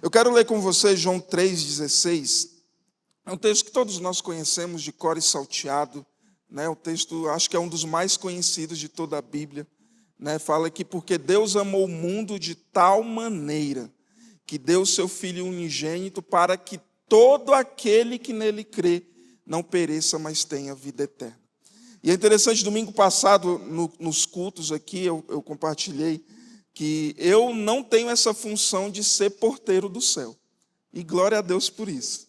Eu quero ler com você João 3,16. É um texto que todos nós conhecemos de cor e salteado, né? O texto, acho que é um dos mais conhecidos de toda a Bíblia, né? Fala que porque Deus amou o mundo de tal maneira que deu o seu Filho unigênito para que todo aquele que nele crê não pereça, mas tenha vida eterna. E é interessante, domingo passado, nos cultos aqui, eu compartilhei que eu não tenho essa função de ser porteiro do céu. E glória a Deus por isso.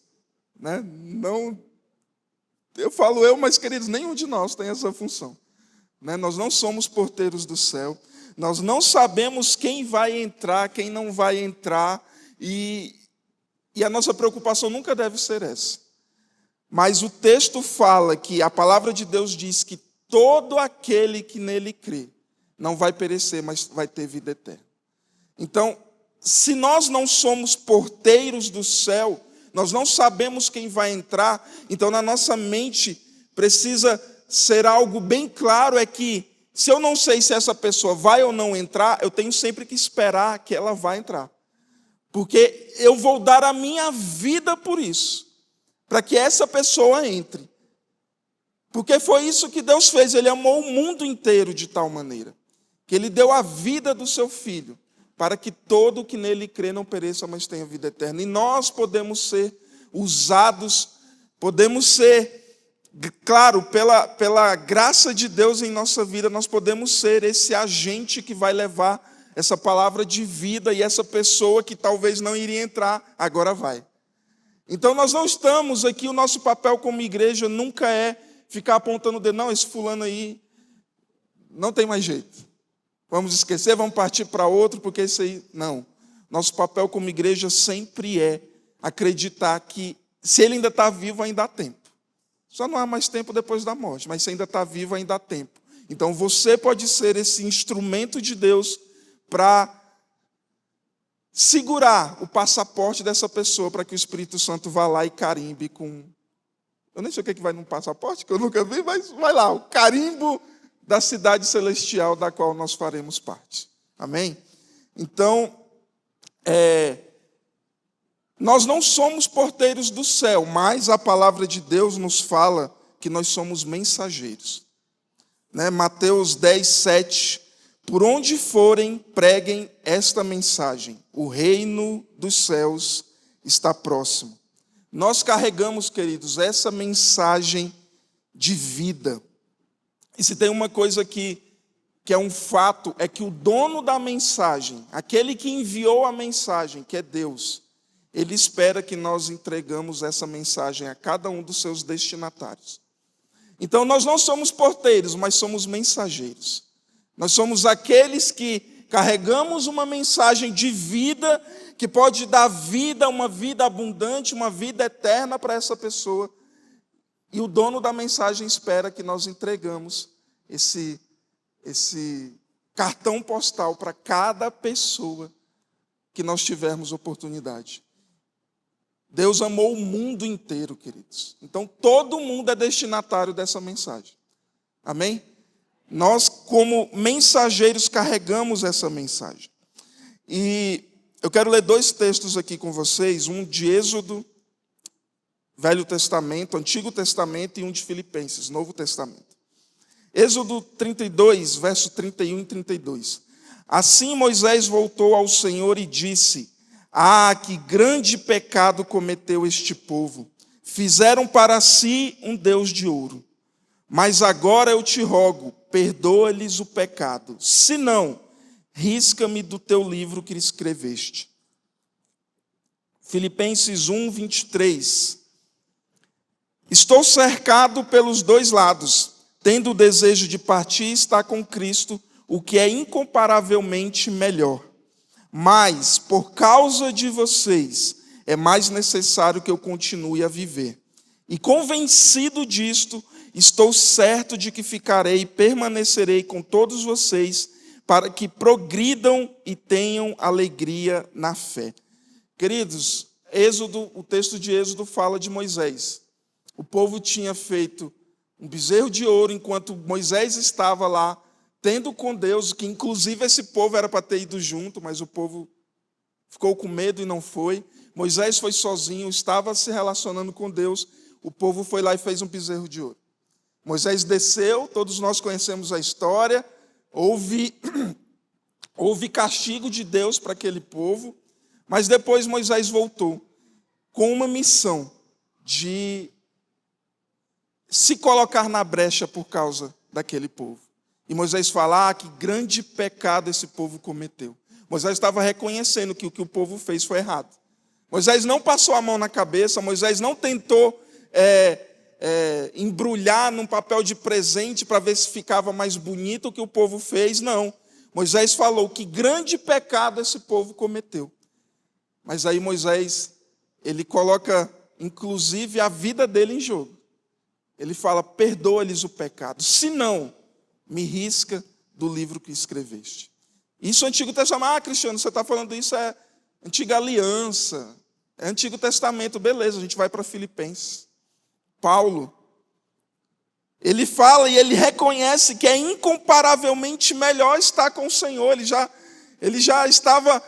Né? Não, eu falo mas queridos, nenhum de nós tem essa função. Né? Nós não somos porteiros do céu. Nós não sabemos quem vai entrar, quem não vai entrar. E a nossa preocupação nunca deve ser essa. Mas o texto fala que a palavra de Deus diz que todo aquele que nele crê não vai perecer, mas vai ter vida eterna. Então, se nós não somos porteiros do céu, nós não sabemos quem vai entrar, então na nossa mente precisa ser algo bem claro, é que se eu não sei se essa pessoa vai ou não entrar, eu tenho sempre que esperar que ela vá entrar. Porque eu vou dar a minha vida por isso, para que essa pessoa entre. Porque foi isso que Deus fez, Ele amou o mundo inteiro de tal maneira, que Ele deu a vida do seu Filho, para que todo que nele crê não pereça, mas tenha vida eterna. E nós podemos ser usados, podemos ser, claro, pela graça de Deus em nossa vida, nós podemos ser esse agente que vai levar essa palavra de vida, e essa pessoa que talvez não iria entrar, agora vai. Então nós não estamos aqui, o nosso papel como igreja nunca é ficar apontando o dedo, não, esse fulano aí não tem mais jeito. Vamos esquecer, vamos partir para outro, porque esse aí, não. Nosso papel como igreja sempre é acreditar que se ele ainda está vivo, ainda há tempo. Só não há mais tempo depois da morte, mas se ainda está vivo, ainda há tempo. Então você pode ser esse instrumento de Deus para segurar o passaporte dessa pessoa, para que o Espírito Santo vá lá e carimbe com... Eu nem sei o que vai num passaporte, que eu nunca vi, mas vai lá, o carimbo da cidade celestial da qual nós faremos parte. Amém? Então, nós não somos porteiros do céu, mas a palavra de Deus nos fala que nós somos mensageiros. Né? Mateus 10:7, por onde forem, preguem esta mensagem, o reino dos céus está próximo. Nós carregamos, queridos, essa mensagem de vida. E se tem uma coisa que é um fato, é que o dono da mensagem, aquele que enviou a mensagem, que é Deus, Ele espera que nós entregamos essa mensagem a cada um dos seus destinatários. Então nós não somos porteiros, mas somos mensageiros. Nós somos aqueles que carregamos uma mensagem de vida, que pode dar vida, uma vida abundante, uma vida eterna para essa pessoa. E o dono da mensagem espera que nós entregamos esse cartão postal para cada pessoa que nós tivermos oportunidade. Deus amou o mundo inteiro, queridos. Então todo mundo é destinatário dessa mensagem. Amém? Nós, como mensageiros, carregamos essa mensagem. E eu quero ler 2 textos aqui com vocês, um de Êxodo, Velho Testamento, Antigo Testamento, e um de Filipenses, Novo Testamento. Êxodo 32, verso 31 e 32. Assim Moisés voltou ao Senhor e disse: que grande pecado cometeu este povo. Fizeram para si um Deus de ouro. Mas agora eu te rogo, perdoa-lhes o pecado. Se não, risca-me do teu livro que escreveste. Filipenses 1, 23. Estou cercado pelos 2 lados, tendo o desejo de partir e estar com Cristo, o que é incomparavelmente melhor. Mas, por causa de vocês, é mais necessário que eu continue a viver. E convencido disto, estou certo de que ficarei e permanecerei com todos vocês, para que progridam e tenham alegria na fé. Queridos, o texto de Êxodo fala de Moisés. O povo tinha feito um bezerro de ouro enquanto Moisés estava lá, tendo com Deus, que inclusive esse povo era para ter ido junto, mas o povo ficou com medo e não foi. Moisés foi sozinho, estava se relacionando com Deus. O povo foi lá e fez um bezerro de ouro. Moisés desceu, todos nós conhecemos a história. Houve castigo de Deus para aquele povo. Mas depois Moisés voltou com uma missão de se colocar na brecha por causa daquele povo. E Moisés fala que grande pecado esse povo cometeu. Moisés estava reconhecendo que o que o povo fez foi errado. Moisés não passou a mão na cabeça, Moisés não tentou embrulhar num papel de presente para ver se ficava mais bonito o que o povo fez, não. Moisés falou que grande pecado esse povo cometeu. Mas aí Moisés, ele coloca inclusive a vida dele em jogo. Ele fala, perdoa-lhes o pecado, se não, me risca do livro que escreveste. Isso é Antigo Testamento. Cristiano, você está falando isso, é Antiga Aliança, é Antigo Testamento, beleza, a gente vai para Filipenses. Paulo, ele fala e ele reconhece que é incomparavelmente melhor estar com o Senhor. Ele já estava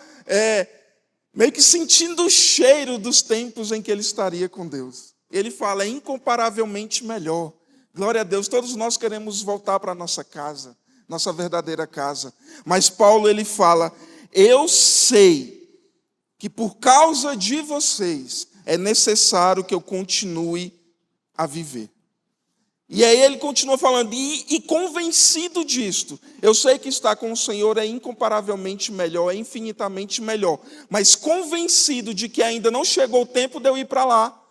meio que sentindo o cheiro dos tempos em que ele estaria com Deus. Ele fala, é incomparavelmente melhor. Glória a Deus, todos nós queremos voltar para a nossa casa, nossa verdadeira casa. Mas Paulo, ele fala, eu sei que por causa de vocês é necessário que eu continue a viver. E aí ele continua falando, e convencido disto, eu sei que estar com o Senhor é incomparavelmente melhor, é infinitamente melhor, mas convencido de que ainda não chegou o tempo de eu ir para lá,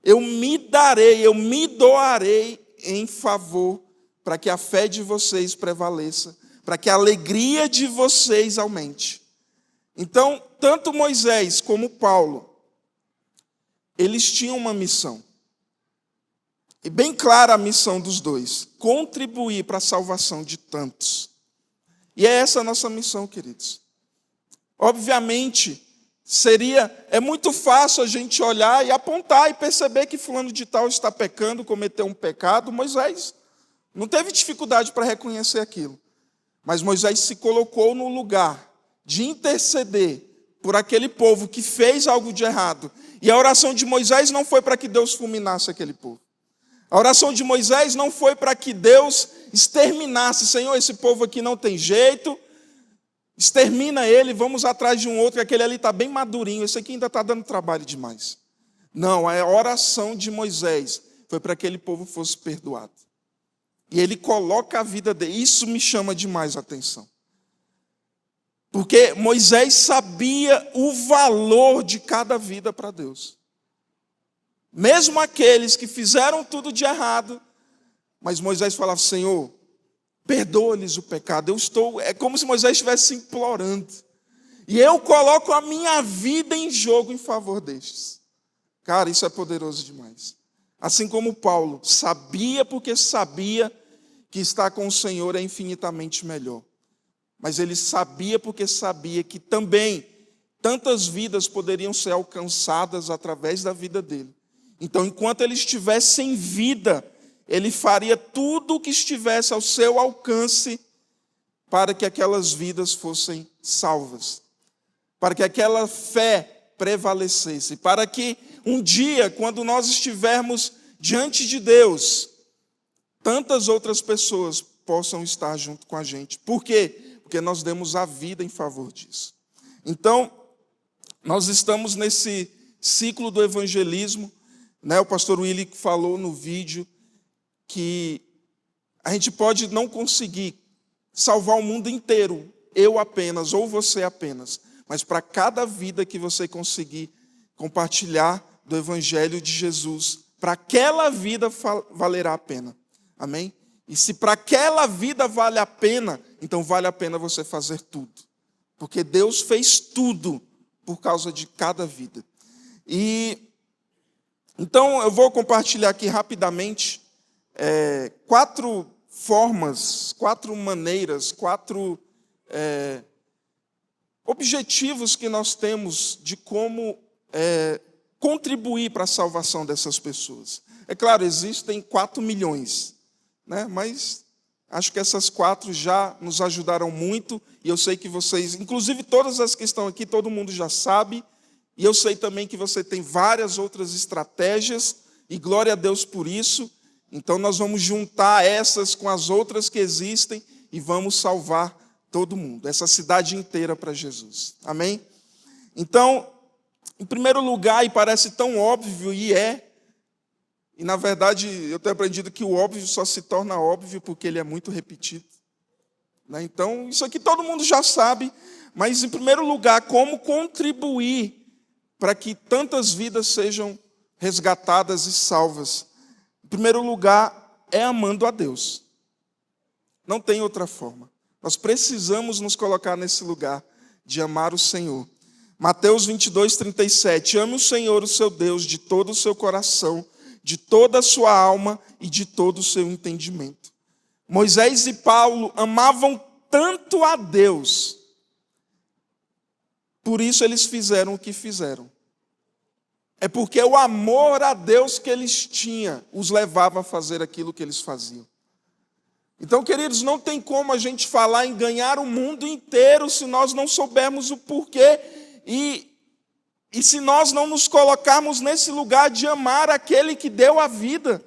eu me doarei em favor, para que a fé de vocês prevaleça, para que a alegria de vocês aumente. Então, tanto Moisés como Paulo, eles tinham uma missão. E bem clara a missão dos dois, contribuir para a salvação de tantos. E é essa a nossa missão, queridos. Obviamente, é muito fácil a gente olhar e apontar e perceber que fulano de tal está pecando, cometeu um pecado. Moisés não teve dificuldade para reconhecer aquilo. Mas Moisés se colocou no lugar de interceder por aquele povo que fez algo de errado. E a oração de Moisés não foi para que Deus fulminasse aquele povo. A oração de Moisés não foi para que Deus exterminasse. Senhor, esse povo aqui não tem jeito, extermina ele, vamos atrás de um outro, que aquele ali está bem madurinho, esse aqui ainda está dando trabalho demais. Não, a oração de Moisés foi para que aquele povo fosse perdoado. E ele coloca a vida dele, isso me chama demais a atenção. Porque Moisés sabia o valor de cada vida para Deus. Mesmo aqueles que fizeram tudo de errado, mas Moisés falava, Senhor, perdoa-lhes o pecado. É como se Moisés estivesse implorando. E eu coloco a minha vida em jogo em favor destes. Cara, isso é poderoso demais. Assim como Paulo sabia, porque sabia que estar com o Senhor é infinitamente melhor. Mas ele sabia porque sabia que também tantas vidas poderiam ser alcançadas através da vida dele. Então, enquanto ele estivesse em vida, ele faria tudo o que estivesse ao seu alcance para que aquelas vidas fossem salvas, para que aquela fé prevalecesse, para que um dia, quando nós estivermos diante de Deus, tantas outras pessoas possam estar junto com a gente. Por quê? Porque nós demos a vida em favor disso. Então, nós estamos nesse ciclo do evangelismo. O pastor Willy falou no vídeo que a gente pode não conseguir salvar o mundo inteiro, eu apenas, ou você apenas, mas para cada vida que você conseguir compartilhar do Evangelho de Jesus, para aquela vida valerá a pena. Amém? E se para aquela vida vale a pena, então vale a pena você fazer tudo. Porque Deus fez tudo por causa de cada vida. Então, eu vou compartilhar aqui rapidamente 4 formas, 4 maneiras, 4 objetivos que nós temos de como contribuir para a salvação dessas pessoas. É claro, existem 4 milhões, né? Mas Acho que essas 4 já nos ajudaram muito, e eu sei que vocês, inclusive todas as que estão aqui, todo mundo já sabe, e eu sei também que você tem várias outras estratégias, e glória a Deus por isso. Então nós vamos juntar essas com as outras que existem e vamos salvar todo mundo, essa cidade inteira para Jesus. Amém? Então, em primeiro lugar, e parece tão óbvio, e na verdade eu tenho aprendido que o óbvio só se torna óbvio porque ele é muito repetido. Então, isso aqui todo mundo já sabe, mas em primeiro lugar, como contribuir para que tantas vidas sejam resgatadas e salvas? Em primeiro lugar, é amando a Deus. Não tem outra forma. Nós precisamos nos colocar nesse lugar de amar o Senhor. Mateus 22:37. Ame o Senhor, o seu Deus, de todo o seu coração, de toda a sua alma e de todo o seu entendimento. Moisés e Paulo amavam tanto a Deus, por isso eles fizeram o que fizeram. É porque o amor a Deus que eles tinham os levava a fazer aquilo que eles faziam. Então, queridos, não tem como a gente falar em ganhar o mundo inteiro se nós não soubermos o porquê e se nós não nos colocarmos nesse lugar de amar aquele que deu a vida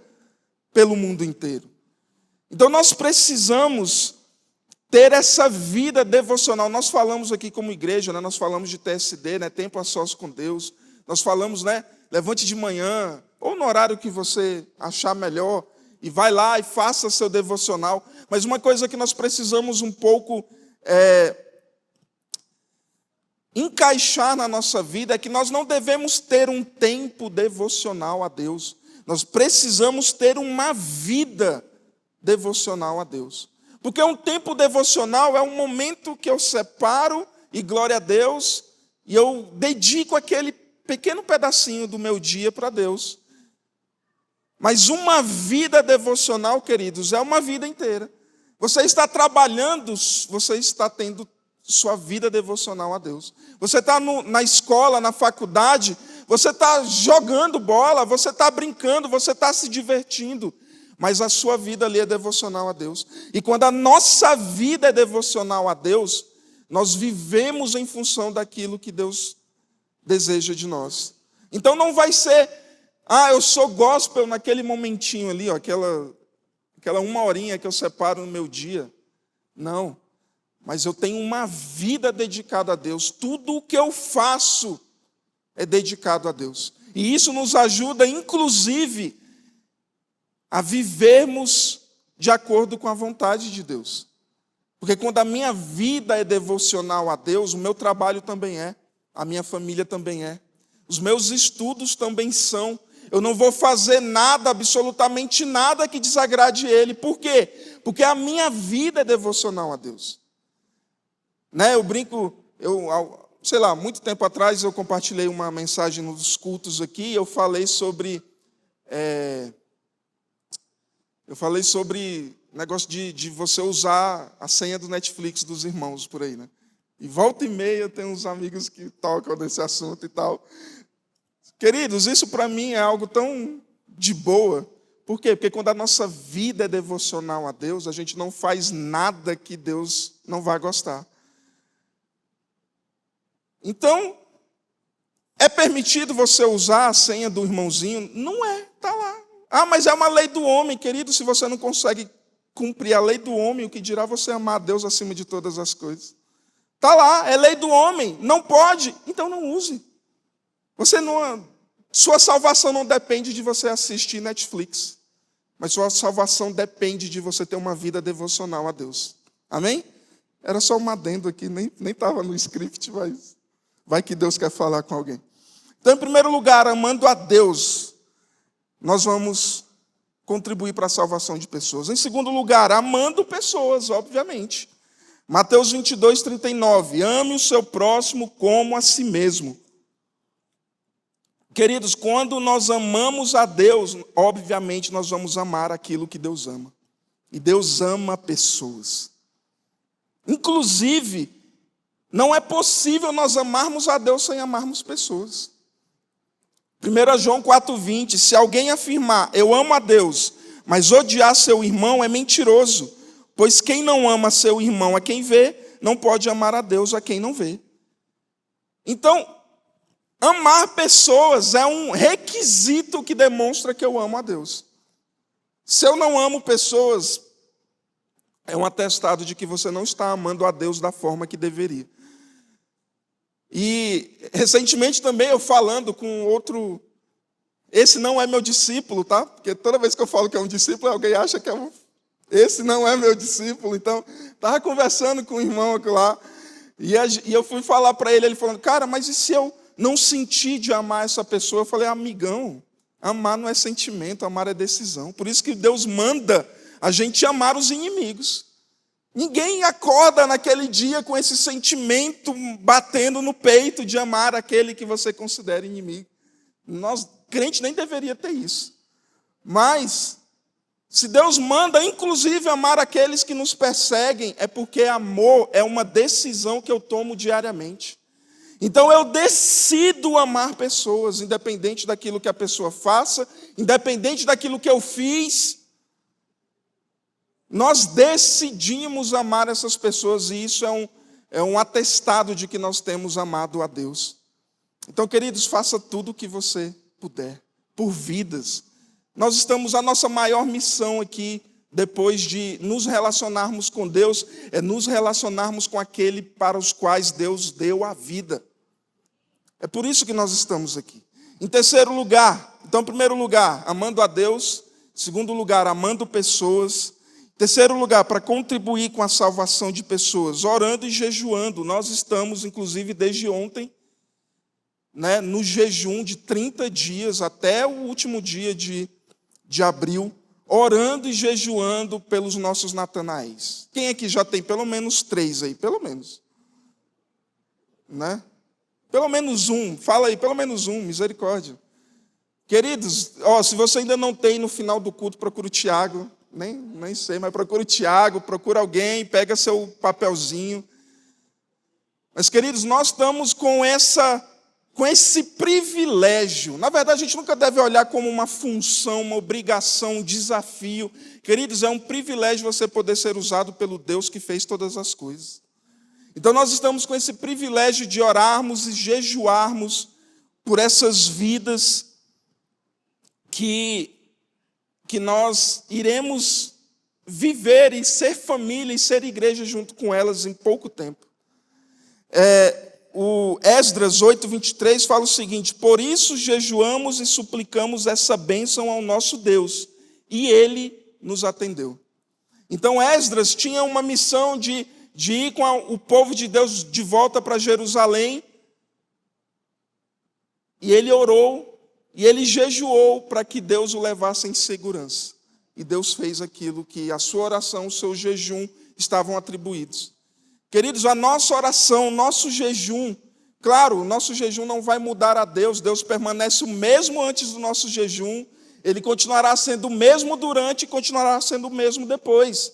pelo mundo inteiro. Então, nós precisamos ter essa vida devocional. Nós falamos aqui como igreja, nós falamos de TSD, tempo a sós com Deus. Nós falamos, levante de manhã, ou no horário que você achar melhor, e vai lá e faça seu devocional. Mas uma coisa que nós precisamos um pouco encaixar na nossa vida é que nós não devemos ter um tempo devocional a Deus. Nós precisamos ter uma vida devocional a Deus. Porque um tempo devocional é um momento que eu separo, e glória a Deus, e eu dedico aquele pequeno pedacinho do meu dia para Deus. Mas uma vida devocional, queridos, é uma vida inteira. Você está trabalhando, você está tendo sua vida devocional a Deus. Você está na escola, na faculdade, você está jogando bola, você está brincando, você está se divertindo. Mas a sua vida ali é devocional a Deus. E quando a nossa vida é devocional a Deus, nós vivemos em função daquilo que Deus deseja de nós. Então não vai ser, eu sou gospel naquele momentinho ali, aquela uma horinha que eu separo no meu dia. Não, mas eu tenho uma vida dedicada a Deus. Tudo o que eu faço é dedicado a Deus. E isso nos ajuda, inclusive, a vivermos de acordo com a vontade de Deus. Porque quando a minha vida é devocional a Deus, o meu trabalho também é, a minha família também é, os meus estudos também são. Eu não vou fazer nada, absolutamente nada que desagrade Ele. Por quê? Porque a minha vida é devocional a Deus. Eu brinco, muito tempo atrás eu compartilhei uma mensagem nos cultos aqui, eu falei sobre negócio de você usar a senha do Netflix dos irmãos por aí, E volta e meia tem uns amigos que tocam nesse assunto e tal. Queridos, isso para mim é algo tão de boa. Por quê? Porque quando a nossa vida é devocional a Deus, a gente não faz nada que Deus não vai gostar. Então, é permitido você usar a senha do irmãozinho? Não é, está lá. Mas é uma lei do homem, querido. Se você não consegue cumprir a lei do homem, o que dirá você amar a Deus acima de todas as coisas? Está lá, é lei do homem, não pode, então não use. Sua salvação não depende de você assistir Netflix, mas sua salvação depende de você ter uma vida devocional a Deus. Amém? Era só um adendo aqui, nem estava no script, mas vai que Deus quer falar com alguém. Então, em primeiro lugar, amando a Deus, nós vamos contribuir para a salvação de pessoas. Em segundo lugar, amando pessoas, obviamente. Mateus 22:39. Ame o seu próximo como a si mesmo. Queridos, quando nós amamos a Deus, obviamente nós vamos amar aquilo que Deus ama. E Deus ama pessoas. Inclusive, não é possível nós amarmos a Deus sem amarmos pessoas. 1 João 4:20, se alguém afirmar, eu amo a Deus, mas odiar seu irmão é mentiroso, Pois quem não ama seu irmão a quem vê, não pode amar a Deus a quem não vê. Então, amar pessoas é um requisito que demonstra que eu amo a Deus. Se eu não amo pessoas, é um atestado de que você não está amando a Deus da forma que deveria. E recentemente também eu falando com outro, esse não é meu discípulo, tá? Porque toda vez que eu falo que é um discípulo, alguém acha que esse não é meu discípulo. Então, estava conversando com um irmão aqui lá, e eu fui falar para ele falando, cara, mas e se eu não sentir de amar essa pessoa? Eu falei, amigão, amar não é sentimento, amar é decisão. Por isso que Deus manda a gente amar os inimigos. Ninguém acorda naquele dia com esse sentimento batendo no peito de amar aquele que você considera inimigo. Nós, crente, nem deveria ter isso. Mas, se Deus manda, inclusive, amar aqueles que nos perseguem, é porque amor é uma decisão que eu tomo diariamente. Então eu decido amar pessoas, independente daquilo que a pessoa faça, independente daquilo que eu fiz. Nós decidimos amar essas pessoas e isso é um atestado de que nós temos amado a Deus. Então, queridos, faça tudo o que você puder, por vidas. Nós estamos, a nossa maior missão aqui, depois de nos relacionarmos com Deus, é nos relacionarmos com aquele para os quais Deus deu a vida. É por isso que nós estamos aqui. Em terceiro lugar, então, em primeiro lugar, amando a Deus. Em segundo lugar, amando pessoas. Em terceiro lugar, para contribuir com a salvação de pessoas, orando e jejuando. Nós estamos, inclusive, desde ontem, no jejum de 30 dias, até o último dia de abril, orando e jejuando pelos nossos Natanaéis. Quem aqui já tem pelo menos 3 aí? Pelo menos. Pelo menos um, fala aí, pelo menos um, misericórdia. Queridos, se você ainda não tem, no final do culto, procura o Tiago, nem sei, mas procura o Tiago, procura alguém, pega seu papelzinho. Mas, queridos, nós estamos com esse privilégio. Na verdade, a gente nunca deve olhar como uma função, uma obrigação, um desafio. Queridos, é um privilégio você poder ser usado pelo Deus que fez todas as coisas. Então, nós estamos com esse privilégio de orarmos e jejuarmos por essas vidas que nós iremos viver e ser família e ser igreja junto com elas em pouco tempo. O Esdras 8:23 fala o seguinte: por isso jejuamos e suplicamos essa bênção ao nosso Deus, e Ele nos atendeu. Então Esdras tinha uma missão de ir com o povo de Deus de volta para Jerusalém, e ele orou, e ele jejuou para que Deus o levasse em segurança. E Deus fez aquilo que a sua oração, o seu jejum estavam atribuídos. Queridos, a nossa oração, o nosso jejum, claro, o nosso jejum não vai mudar a Deus, Deus permanece o mesmo antes do nosso jejum, Ele continuará sendo o mesmo durante e continuará sendo o mesmo depois.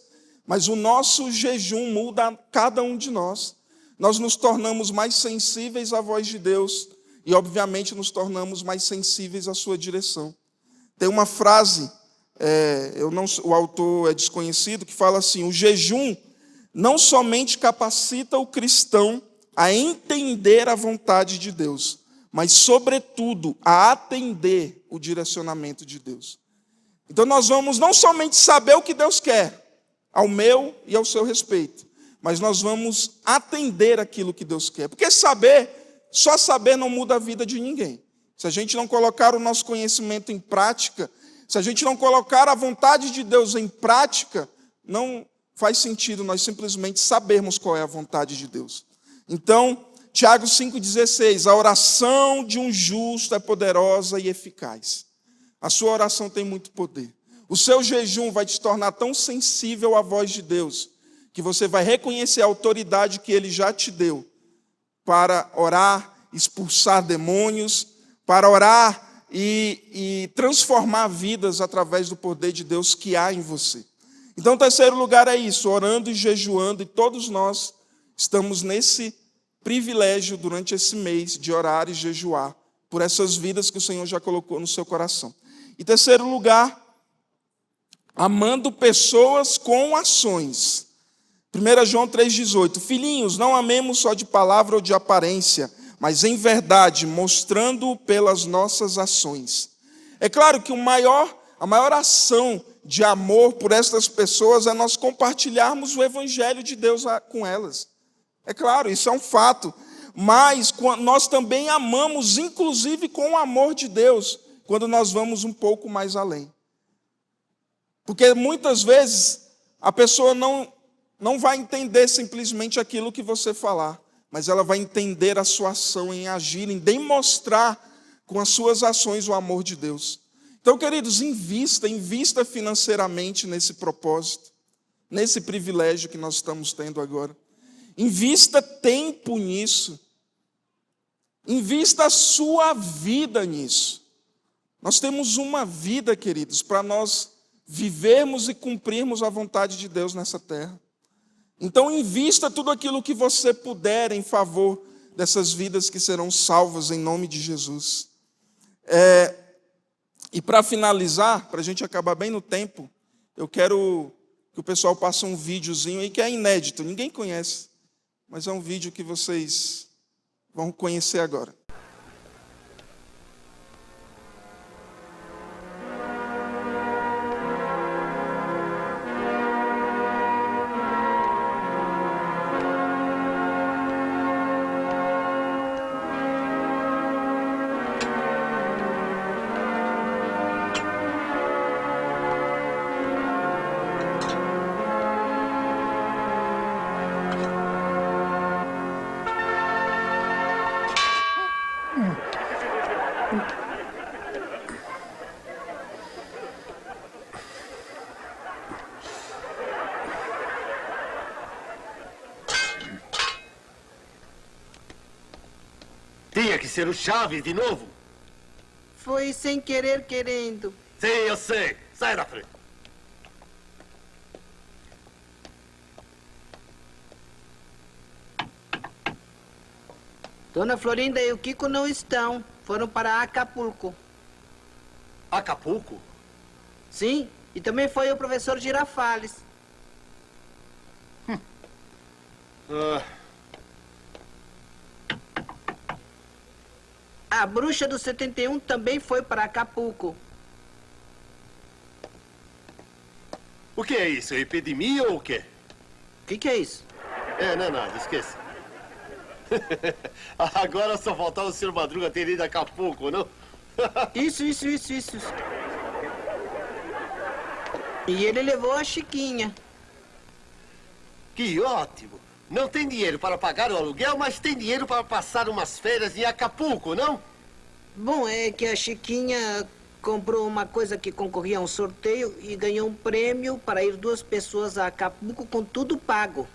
Mas o nosso jejum muda a cada um de nós. Nós nos tornamos mais sensíveis à voz de Deus e, obviamente, nos tornamos mais sensíveis à sua direção. Tem uma frase, o autor é desconhecido, que fala assim: o jejum não somente capacita o cristão a entender a vontade de Deus, mas, sobretudo, a atender o direcionamento de Deus. Então, nós vamos não somente saber o que Deus quer, ao meu e ao seu respeito, mas nós vamos atender aquilo que Deus quer. Porque só saber não muda a vida de ninguém. Se a gente não colocar o nosso conhecimento em prática, se a gente não colocar a vontade de Deus em prática, não faz sentido nós simplesmente sabermos qual é a vontade de Deus. Então, Tiago 5,16, a oração de um justo é poderosa e eficaz. A sua oração tem muito poder. O seu jejum vai te tornar tão sensível à voz de Deus, que você vai reconhecer a autoridade que Ele já te deu para orar, expulsar demônios, para orar e transformar vidas através do poder de Deus que há em você. Então, o terceiro lugar é isso, orando e jejuando, e todos nós estamos nesse privilégio durante esse mês de orar e jejuar por essas vidas que o Senhor já colocou no seu coração. Em terceiro lugar, amando pessoas com ações. 1 João 3,18, filhinhos, não amemos só de palavra ou de aparência, mas em verdade, mostrando-o pelas nossas ações. É claro que a maior ação de amor por estas pessoas é nós compartilharmos o evangelho de Deus com elas. É claro, isso é um fato. Mas nós também amamos, inclusive com o amor de Deus, quando nós vamos um pouco mais além. Porque muitas vezes a pessoa não vai entender simplesmente aquilo que você falar, mas ela vai entender a sua ação em agir, em demonstrar com as suas ações o amor de Deus. Então, queridos, invista financeiramente nesse propósito, nesse privilégio que nós estamos tendo agora. Invista tempo nisso. Invista a sua vida nisso. Nós temos uma vida, queridos, para nós vivermos e cumprirmos a vontade de Deus nessa terra. Então, invista tudo aquilo que você puder em favor dessas vidas que serão salvas em nome de Jesus. E para finalizar, para a gente acabar bem no tempo, eu quero que o pessoal passe um videozinho aí que é inédito, ninguém conhece, mas é um vídeo que vocês vão conhecer agora. Tinha que ser o Chaves de novo. Foi sem querer, querendo. Sim, eu sei. Sai da frente. Dona Florinda e o Kiko não estão. Foram para Acapulco. Acapulco? Sim, e também foi o professor Girafales. A bruxa do 71 também foi para Acapulco. O que é isso? Epidemia ou o quê? O que é isso? Não é nada, esqueça. Agora só faltava o Sr. Madruga ter ido a Acapulco, não? Isso. E ele levou a Chiquinha. Que ótimo! Não tem dinheiro para pagar o aluguel, mas tem dinheiro para passar umas férias em Acapulco, não? Bom, é que a Chiquinha comprou uma coisa que concorria a um sorteio e ganhou um prêmio para ir 2 pessoas a Acapulco com tudo pago.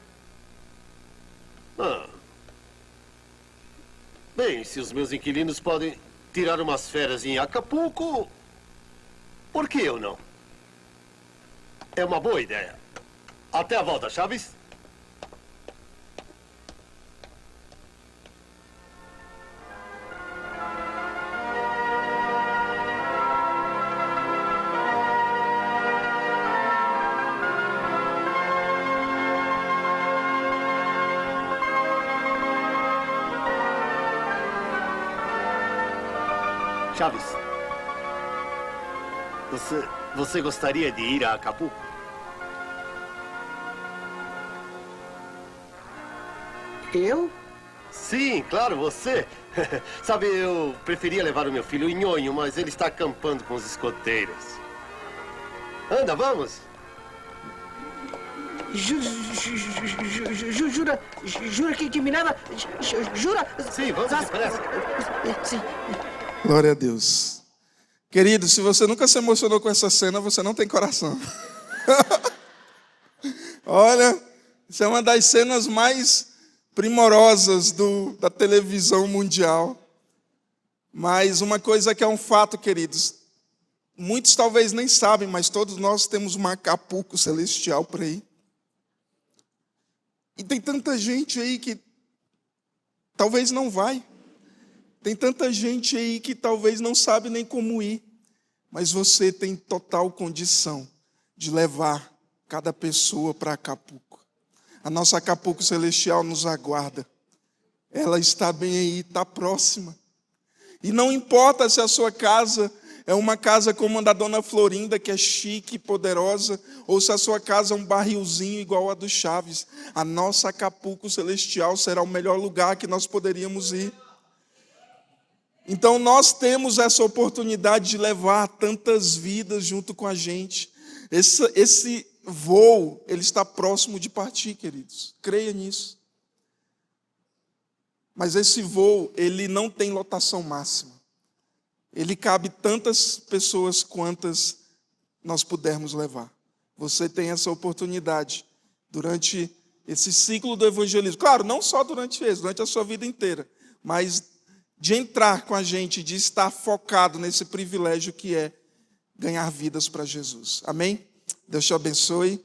Bem, se os meus inquilinos podem tirar umas férias em Acapulco, por que eu não? É uma boa ideia. Até a volta, Chaves. Chaves, você gostaria de ir a Acapulco? Eu? Sim, claro, você. Sabe, eu preferia levar o meu filho Nhonho, mas ele está acampando com os escoteiros. Anda, vamos. Jura que me leva? Jura? Sim, vamos depressa. Sim. Glória a Deus. Querido, se você nunca se emocionou com essa cena, você não tem coração. Olha, isso é uma das cenas mais primorosas da televisão mundial. Mas uma coisa que é um fato, queridos, muitos talvez nem sabem, mas todos nós temos um Acapulco celestial por aí. E tem tanta gente aí que talvez não vai. Tem tanta gente aí que talvez não sabe nem como ir. Mas você tem total condição de levar cada pessoa para Acapulco. A nossa Acapulco Celestial nos aguarda. Ela está bem aí, está próxima. E não importa se a sua casa é uma casa como a da Dona Florinda, que é chique e poderosa, ou se a sua casa é um barrilzinho igual a do Chaves. A nossa Acapulco Celestial será o melhor lugar que nós poderíamos ir. Então nós temos essa oportunidade de levar tantas vidas junto com a gente. Esse voo, ele está próximo de partir, queridos. Creia nisso. Mas esse voo, ele não tem lotação máxima. Ele cabe tantas pessoas quantas nós pudermos levar. Você tem essa oportunidade durante esse ciclo do evangelismo. Claro, não só durante a sua vida inteira, mas de entrar com a gente, de estar focado nesse privilégio que é ganhar vidas para Jesus. Amém? Deus te abençoe.